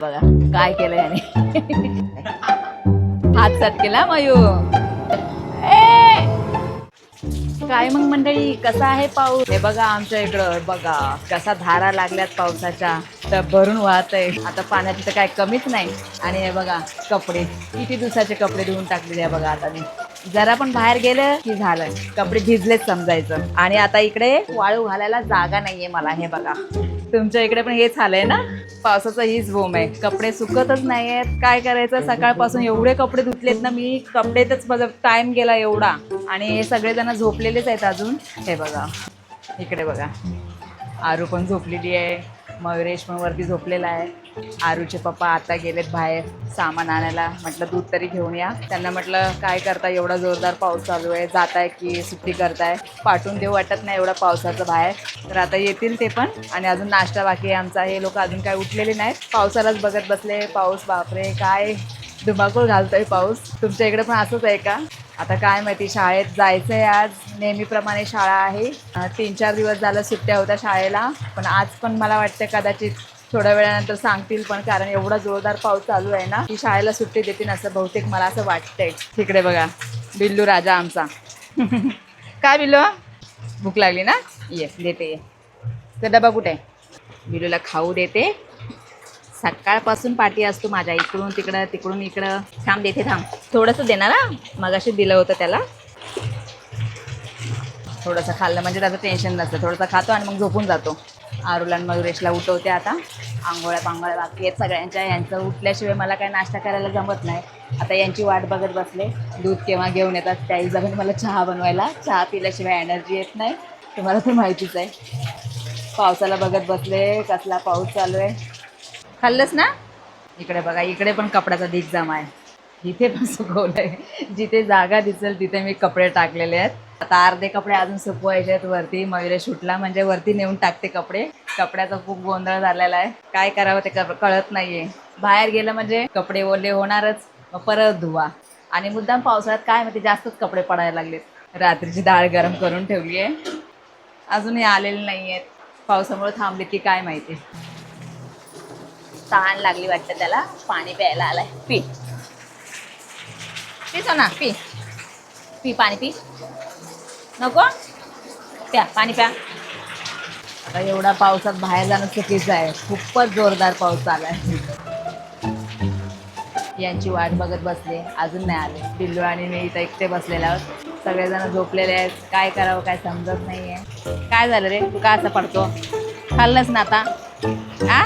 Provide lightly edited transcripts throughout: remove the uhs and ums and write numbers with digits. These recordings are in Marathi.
बघा काय केलं याने. हात सट केला मयू. काय मग मंडळी, कसा आहे पाऊस? हे बघा आमच्या इकडं बघा कसा धारा लागल्यात पावसाच्या, तर भरून वाहत आहे. आता पाण्याची तर काय कमीच नाही. आणि हे बघा कपडे, किती दिवसाचे कपडे धुवून टाकलेले आहे बघा. आता मी जरा पण बाहेर गेलं की झालं, कपडे भिजलेच समजायचं. आणि आता इकडे वाळू घालायला जागा नाहीये मला. हे बघा तुमच्या इकडे पण हेच झालंय ना? पावसाचा हीच बोम आहे, कपडे सुकतच नाहीयेत. काय करायचं, सकाळपासून एवढे कपडे धुतलेत ना मी, कपडेतच माझा टाइम गेला एवढा. आणि हे सगळेजण झोपलेलेच आहेत अजून. हे बघा इकडे बघा, आरू पण झोपलेली आहे, मयुरेश पण वरती झोपलेला आहे. आरूचे पप्पा आता गेलेत बाहेर सामान आणायला. म्हटलं दूध तरी घेऊन या. त्यांना म्हटलं काय करताय, एवढा जोरदार पाऊस चालू आहे, जाताय की सुट्टी करताय? पाठवून देऊ वाटत नाही एवढा पावसाचं बाहेर. तर आता येतील ते पण. आणि अजून नाश्ता बाकी आहे आमचा. हे लोक अजून काय उठलेले नाहीत, पावसालाच बघत बसले. पाऊस बापरे काय धुमाकूळ घालतोय पाऊस. तुमच्या इकडे पण असंच आहे का? आता काय माहिती, शाळेत जायचंय आज. नेहमीप्रमाणे शाळा आहे. 3-4 दिवस झालं सुट्ट्या होत्या शाळेला, पण आज पण मला वाटतं कदाचित थोड्या वेळानंतर सांगतील. पण कारण एवढा जोरदार पाऊस चालू आहे ना की शाळेला सुट्टी देतील असं बहुतेक मला असं वाटतंय. तिकडे बघा बिल्लू राजा आमचा. काय बिल्लू, भूक लागली ना? ये देते, ये. तर डबा कुठे आहे? बिल्लूला खाऊ देते. सकाळपासून पाठी असतो माझ्या, इकडून तिकडं तिकडून इकडं. थांब देते, थांब. थोडंसं देणार ना, मगाशी दिलं होतं त्याला. थोडंसं खाल्लं म्हणजे त्याचं टेन्शन नसतं. थोडंसं खातो आणि मग झोपून जातो. आरूला आणि मयुरेशला उठवते आता. आंघोळ्या पांघोळ्या बाकी आहेत सगळ्यांच्या. यांचं उठल्याशिवाय मला काय नाश्ता करायला जमत नाही. आता यांची वाट बघत बसले, दूध केव्हा घेऊन येतात. त्याही जमेल मला चहा बनवायला. चहा पिल्याशिवाय एनर्जी येत नाही, तुम्हाला तर माहितीच आहे. पावसाला बघत बसले, कसला पाऊस चालू आहे. खाल्लंस ना? इकडे बघा, इकडे पण कपड्याचा ढीग जमा आहे. इथे पण सुकवलंय. जिथे जागा दिसेल तिथे मी कपडे टाकलेले आहेत. आता अर्धे कपडे अजून सुकवायचे आहेत वरती. मयुरेश उठला म्हणजे वरती नेऊन टाकते कपडे. कपड्याचा खूप गोंधळ झालेला आहे, काय करावं ते कळत नाहीये. बाहेर गेलं म्हणजे कपडे ओले होणारच, मग परत धुवा. आणि मुद्दाम पावसाळ्यात काय माहिती जास्तच कपडे पडायला लागलेत. रात्रीची डाळ गरम करून ठेवली आहे, अजूनही आलेले नाही आहेत. पावसामुळे थांबले की काय माहिती. तहान लागली वाटतं त्याला, पाणी प्यायला आलाय. पी पी सोना, पी पी, पाणी पी. नको, प्या पाणी प्या. आता एवढा पावसात बाहेर जाणं चुकीचं आहे, खूपच जोरदार पाऊस चालू आहे. यांची वाट बघत बसले, अजून नाही आले. पिल्लू आणि मी इथं एकटे बसलेले आहोत. सगळेजण झोपलेले आहेत, काय करावं काय समजत नाहीये. काय झालं रे, तू का असं पडतो? खाल्लंस ना आता? आ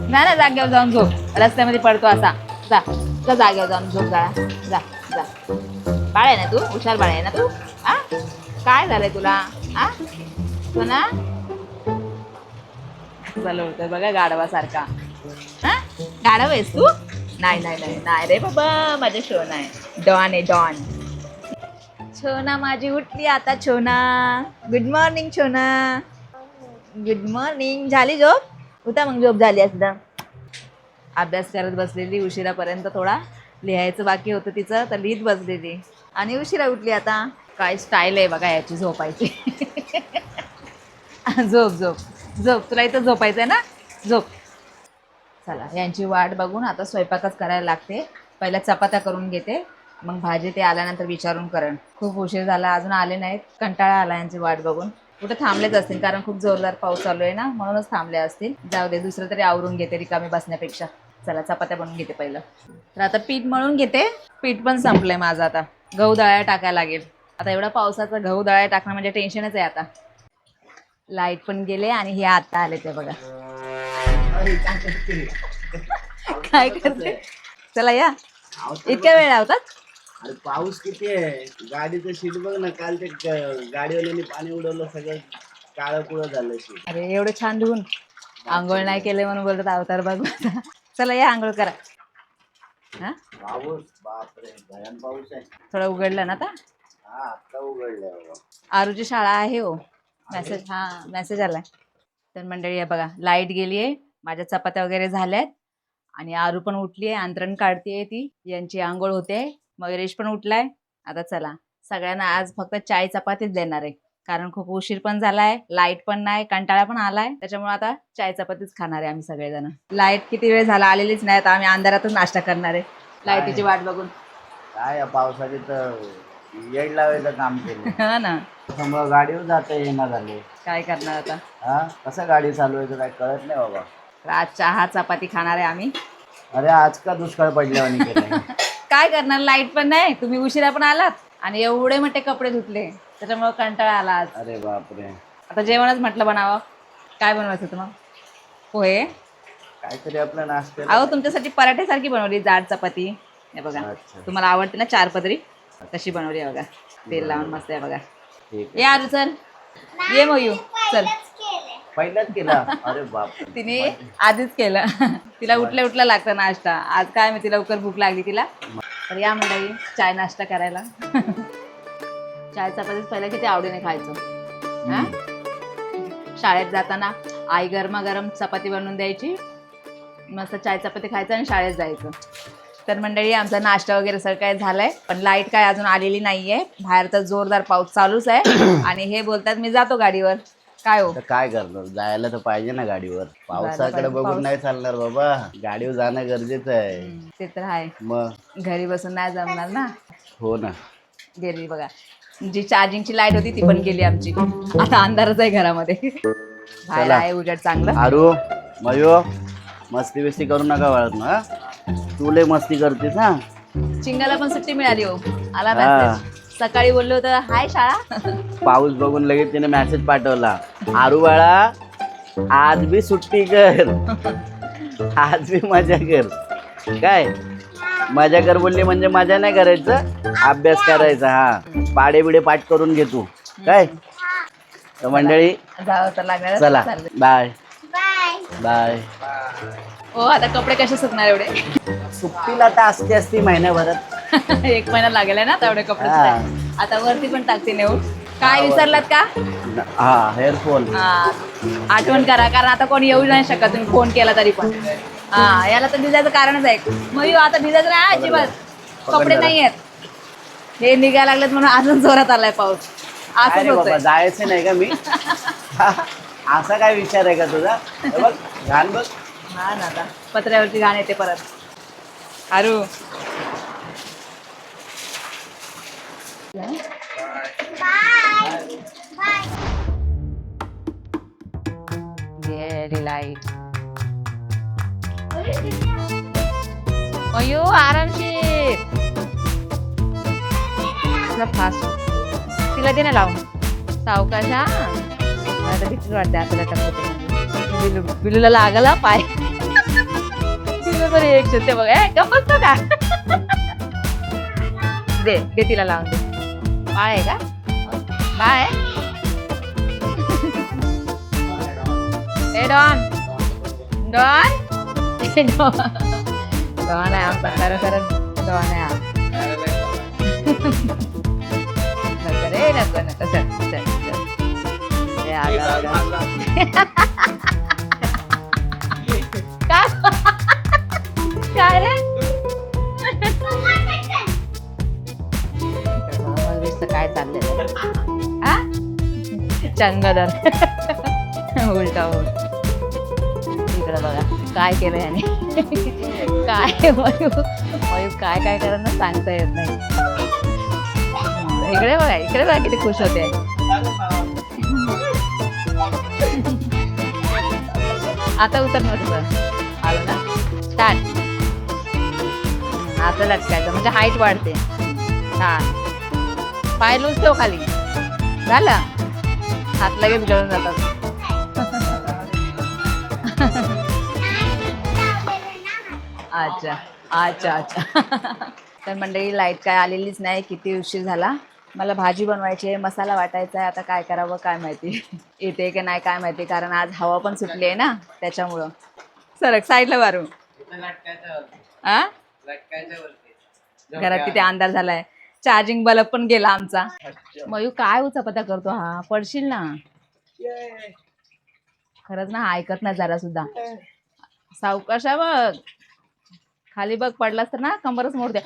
ना ना, जागेवर जाऊन झोप. रस्त्यामध्ये पडतो असा. जा जा, जागेवर जाऊन झोप. जा जा जा. बाळ आहे ना तू, हुशार बाळ आहे ना तू. आ काय झालंय तुला? आ तू ना झालं होतं बघा गाढवासारखा. हा, गाढव आहेस तू? नाही नाही नाही नाही रे बाबा, माझ्या शोना आहे, डॉन आहे डॉन. छोना माझी उठली आता. छोना, गुड मॉर्निंग छोना. Good morning. झाली झोप? उठा मग, झोप झाली असता. अभ्यास करत बसलेली उशिरापर्यंत. थोडा लिहायचं बाकी होतं तिचं, तर लिहित बसलेली आणि उशिरा उठली आता. काय स्टाईल आहे बघा याची झोपायची. झोप झोप झोप, तुला इथं झोपायचं आहे ना, झोप. चला, यांची वाट बघून आता स्वयंपाकच करायला लागते. पहिल्या चपात्या करून घेते, मग भाजी ते आल्यानंतर विचारून करेन. खूप उशीर झाला, अजून आले नाहीत. कंटाळा आला यांची वाट बघून. कुठे थांबलेच असतील, कारण खूप जोरदार पाऊस चालू आहे ना, म्हणूनच थांबले असतील. जाऊ दे, दुसरं तरी आवरून घेते रिकामी बसण्यापेक्षा. चला, चपात्या बनवून घेते पहिलं. तर आता पीठ मळून घेते. पीठ पण संपलंय माझं आता. गहू दळायला टाकायला लागेल. आता एवढा पावसाचा गहू दळायला टाकणं म्हणजे टेन्शनच आहे आता. लाईट पण गेले आणि हे आता आले ते बघा. काय करते? चला या, इतक्या वेळ लावतात. अरे पाऊस किती आहे, गाडीचं शीट बघ ना, काल ते गाडीवाल्याने पाणी उडवलं, सगळं काळं कुळं झालं शीट. अरे एवढं छान धुवून आंघोळ नाही केले म्हणून बोलतात अवतार बघ. चला या, आंघोळ करा. हा, पाऊस बापरे, भयान पाऊस आहे. थोडं उघडलं ना आता. हा, आता उघडलं. आरूची शाळा आहे हो. मेसेज, हा मेसेज आलाय. तर मंडळी बघा, लाईट गेली आहे, माझ्या चपात्या वगैरे झाल्यात आणि आरू पण उठली आहे, अंतरण काढतीये ती. यांची आंघोळ होते, मयुरेश पण उठलाय. आता चला, सगळ्यांना आज फक्त चाय चपातीच देणार आहे. कारण खूप उशीर पण झालाय, लाईट पण नाही, कंटाळा पण आलाय, त्याच्यामुळे आता चाय चपातीच खाणार आहे आम्ही सगळेजण. लाईट किती वेळ झाला आलेलीच नाही, तर आम्ही अंधारातच नाश्ता करणार आहे लाईटीची वाट बघून. काय या पावसाचे तर येड लावायचं काम केलं. हा ना, समोर गाडीवर जाता येईना झाले. काय करणार आता. हा कसं गाडी चालवायचं काय कळत नाही बाबा. तर आज चहा चपाती खाणार आहे आम्ही. अरे आज का दुष्काळ पडल्यावानी केलं. काय करणार, लाईट पण नाही, तुम्ही उशिरा पण आलात आणि एवढे मोठे कपडे धुतले, त्याच्यामुळे कंटाळा आला आज. अरे बापरे. आता जेवणच म्हटलं बनावं. काय बनवायचं तुम्हाला? पोहे. काहीतरी आपलं नाश्ता. अहो तुमच्यासाठी पराठ्यासारखी बनवली जाड चपाती. हे बघा, अच्छा. तुम्हाला आवडते ना 4 पदरी, तशी बनवली आहे बघा. तेल लावून मस्त आहे बघा. ठीक ये आजू चल, ये मोयू चल. पहिलाच केला. अरे बाप. तिने आधीच केलं. तिला उठल्या उठल्या लागतं नाश्ता. आज काय मी तिला लवकर भूक लागली तिला. तर या मंडळी चाय नाश्ता करायला. चाय चपातीच पहिला किती आवडीने खायचं. हा? शाळेत जाताना आई गरमागरम चपाती बनवून द्यायची, मस्त चाय चपाती खायचं आणि शाळेत जायचं. तर मंडळी आमचा नाश्ता वगैरे सगळं काय झालंय, पण लाईट काय अजून आलेली नाहीये. बाहेर तर जोरदार पाऊस चालूच आहे आणि हे बोलतात मी जातो गाडीवर. काय हो, तर काय करणार, जायला तर पाहिजे ना गाडीवर. पावसाकडे पाहिजे, बघून पाऊस. नाही चालणार बाबा, गाडीवर जाणं गरजेचं आहे. ते तर आहे. मग घरी बसून नाही जमणार ना. हो ना. गेली बघा, जी चार्जिंगची लाईट होती ती पण गेली आमची. आता अंधारच आहे घरामध्ये. बाहेर चला. आहे उजेड चांगलं. आरू मयो मस्ती बिस्ती करू नका वाळत ना. तू लय मस्ती करतेस हा. चिंगाला पण सुट्टी मिळाली हो. आला हा. मेसेज. सकाळी बोललो होतं हाय शाळा. पाऊस बघून लगेच तिने मेसेज पाठवला, आरू बाळा आज भी सुट्टी कर, आज भी मजा कर. काय मजा कर बोलली म्हणजे मजा नाही करायचं, अभ्यास करायचा. हा पाडे बिडे पाठ करून घे तू. काय तर मंडळी जावं तर लागणार. चला बाय बाय. हो आता कपडे कसे सुकणार एवढे. सुट्टीला तर असते महिन्याभरात. 1 महिना लागेल ना तेवढे कपडे हा. सुकायला. आता वरती पण टाकते नेऊन. काय विसरलात का? हा हेअरफोन. हा, आठवण करा, कारण आता कोणी येऊ नाही शकत तुम्ही फोन केला तरी पण. हा याला तर भिजायचं कारणच आहे. मग आता भिजायचं नाही अजिबात. कपडे नाही आहेत, हे निघायला लागलेत म्हणून अजून जोरात आलाय पाऊस. असंच अरे बाबा होतंय. जायचं नाही का मी. असा काय विचार आहे का तुझा. हे बघ घाण बघ. हा ना, आता पत्र्यावरती घाण येते परत. अरू लाईट. मयू आरामशीर फास्ट. तिला दे ना लावून सावकाश. हा आता भीतीच वाटते आता टकते. बिलूला लागला पाय. तिला बरी एक ते बघ गप्पतो का. दे दे तिला लावून दे. बाळ आहे का? बाय. ए डॉन डॉन डॉन आहे आमचा. खरं खरं डॉन आहे आमचा. नको रे नको नको. चल चल चल. काय रे काय चाललंय. हा चंगदर उलटा उलट. इकडं बघा काय केलं याने. काय मयू काय काय करत ना सांगता येत नाही. इकडे बघा किती खुश होते. आता उतर ना तुझं. आलं ना स्टार्ट. आता लटकायचं म्हणजे हाईट वाढते. छान. पाय लूज ठेव खाली. झालं. हात लगेच गळून जातात. अच्छा अच्छा अच्छा. तर मंडळी लाईट काय आलेलीच नाही. किती उशीर झाला. मला भाजी बनवायची आहे, मसाला वाटायचा आहे. आता काय करावं काय माहिती. येते की नाही काय माहिती, कारण आज हवा पण सुटली आहे ना त्याच्यामुळं. सरक साईडला मारू. आ घरात किती अंधार झालाय. चार्जिंग बल्ब पण गेला आमचा. मयू काय उचापत्या करतो हा. पडशील ना. खरंच ना ऐकत नाही जरा सुद्धा. सावकाश बघ खाली बघ. पडलास तर ना कंबरच मोडते.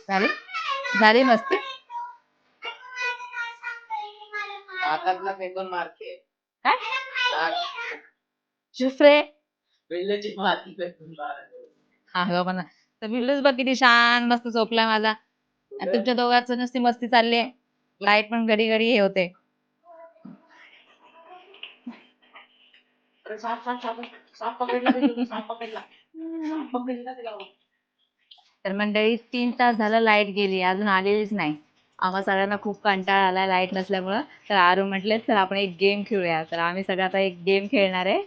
झाली झाली मस्ती. आकाशला फेकून मारते. काय चुप रे. बिल्लूची माती फेकून मारते. हा ग पण तर बिल्लूच बघ किती शांत मस्त झोपलाय माझा. आणि तुमच्या दोघांचं नुसती मस्ती चालली आहे. लाईट पण घडी घडी हे होते. तर मंडळी 3 तास झालं लाईट गेली अजून आलेलीच नाही. आम्हा सगळ्यांना खूप कंटाळा आलाय लाईट नसल्यामुळं. तर आरू म्हटले तर आपण एक गेम खेळूया. तर आम्ही सगळं आता एक गेम खेळणार आहे.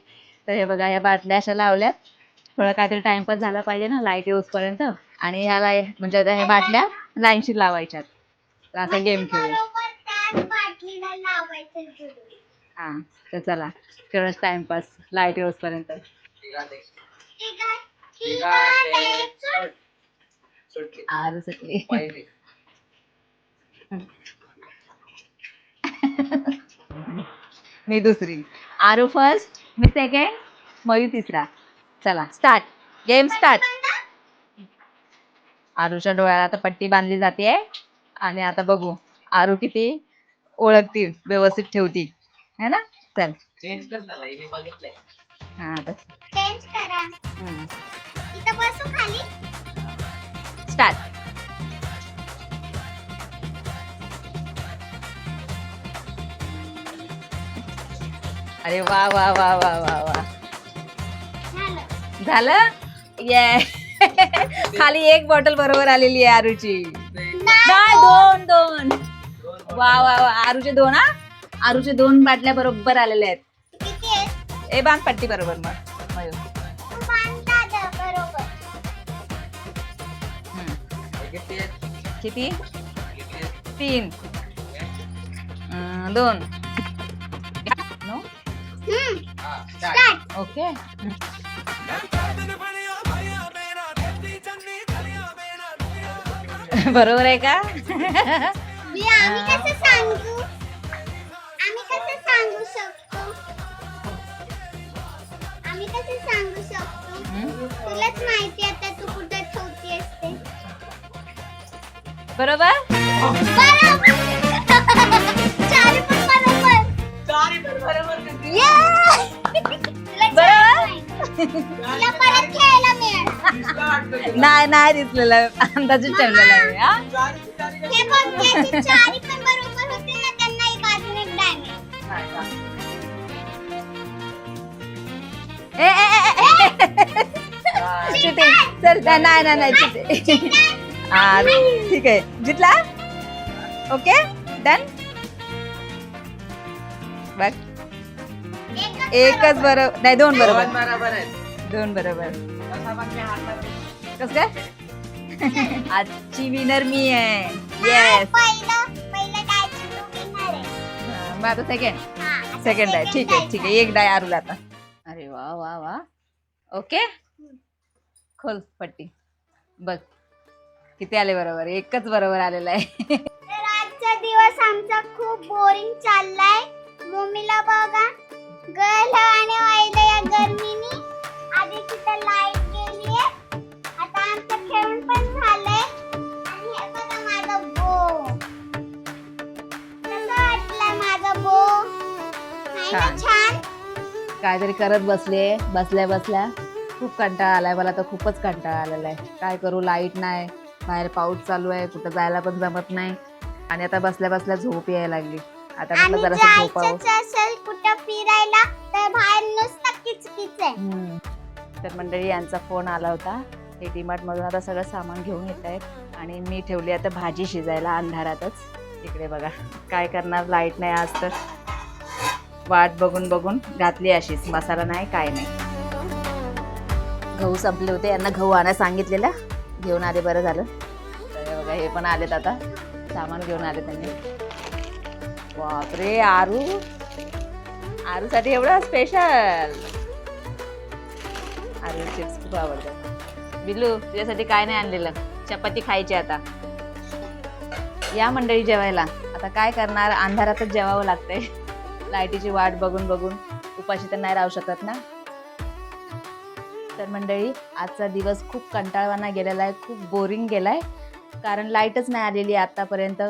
तर हे बघा या बाटल्या अशा लावल्यात. थोडं काहीतरी टाइमपास झाला पाहिजे ना लाईट येऊसपर्यंत. आणि ह्याला म्हणजे आता ह्या बाटल्या लाईनशी लावायच्यात. तर असा गेम खेळूया. हा तर चला तेवढंच टाइमपास लाईट येऊसपर्यंत. आरू सुटली. मी दुसरी. आरू फर्स्ट मी सेकंड मयू तिसरा. चला स्टार्ट गेम स्टार्ट. आरूच्या डोळ्याला आता पट्टी बांधली जाते आणि आता बघू आरू किती ओळखती व्यवस्थित ठेवती है ना. चल चेंज कर ना, मी बघितलंय. हा चेंज करा. इथं बसू खाली. स्टार्ट. अरे वा वा वा वा वा वा झालं. झालं ये. खाली एक बॉटल बरोबर आलेली आहे आरूची. नाही दोन दोन. वा वा वा आरूचे दोन. हा आरूचे 2 बाटल्या बरोबर आलेल्या आहेत. किती आहेत? ए बांध पट्टी बरोबर मग मयूर. तू बांधता द बरोबर. किती 3 2 नो स्टार्ट. ओके. बरोबर आहे का. आम्ही कसं सांगू? आम्ही कसं सांगू शकतो? आम्ही कसं सांगू शकतो? तुलाच माहिती आता तू कुठे ठेवती असते. बरोबर. बरोबर. चारी पण बरोबर. Yeah! तुला परत खेळायला मिळेल. नाही नाही दिसलेलं अंदाजच ठेवलेला आहे. हा हे बघ ज्याची चारी पण बरोबर होते ना त्यांना एक अजून एक डायमंड. चिटिंग. चल नाही नाही नाही चिटिंग. हा ठीक आहे जितला. Okay done. बघ एकच बरोबर नाही 2 बरोबर. बरोबर आहे. 2 बरोबर. कस काय आजची विनर मी आहे. येस पहिलं डायची तू विनर आहे. मग आता सेकंड हा, सेकंड आहे. ठीक आहे डायचं. ठीक आहे एक डाय आरूला आता. अरे वा वा वा. ओके खोल पट्टी बघ किती आले बरोबर. एकच बरोबर आलेला आहे. तर आजचा दिवस आमचा खूप बोरिंग चाललाय. मम्मीला बघा गळलं आणि वाहिलं या गरमीनी. आधी तिथं लाईट गेलीये. आता आमचं खेळून पण झालंय. आणि हे बघा माझं बो. कसं वाटलंय माझं बो? आहे ना छान. छान? काहीतरी करत बसले बसल्या बसल्या खूप कंटाळा आलाय मला तर. खूपच कंटाळा आलेला आहे. काय करू लाईट नाही बाहेर पाऊस चालू आहे कुठं जायला पण जमत नाही. आणि आता बसल्या बसल्या झोप यायला लागली. आता आणि म्हटलं जरासं झोपावं. जायचं असेल कुठं फिरायला तर बाहेर नुसतं किचकिच आहे. तर मंडळी यांचा फोन आला होता. हे डीमार्ट मधून आता सगळं सामान घेऊन येत आहेत आणि मी ठेवली आता भाजी शिजायला अंधारातच. इकडे बघा काय करणार लाईट नाही आज तर. वाट बघून बघून घातली अशीच. मसाला नाही काय नाही. गहू संपले होते यांना गहू आणायला सांगितलेलं घेऊन आले बरं झालं. तर बघा हे पण आलेत आता सामान घेऊन आले त्यांनी. बापरे आरू साठी एवढं स्पेशल. आरू चिप्स खूप आवडतात. बिल्लू तुझ्यासाठी काय नाही आणलेलं. चपाती खायची आता. या मंडळी जेवायला. आता काय करणार अंधारातच जेवावं लागतंय. लाईटीची वाट बघून बघून उपाशी तर नाही राहू शकत ना. तर मंडळी आजचा दिवस खूप कंटाळवाना गेलेला आहे. खूप बोरिंग गेलाय कारण लाईटच नाही आलेली आतापर्यंत.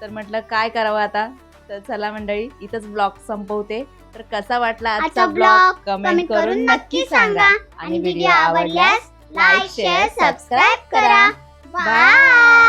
तर म्हटलं काय करावं आता. तर चला मंडळी, इथंच ब्लॉग संपवते. तर कसा वाटला आजचा आजचा ब्लॉग ब्लॉग कमेंट करून नक्की सांगा. आणि व्हिडिओ आवडल्यास लाईक शेअर सबस्क्राईब करा. बाय.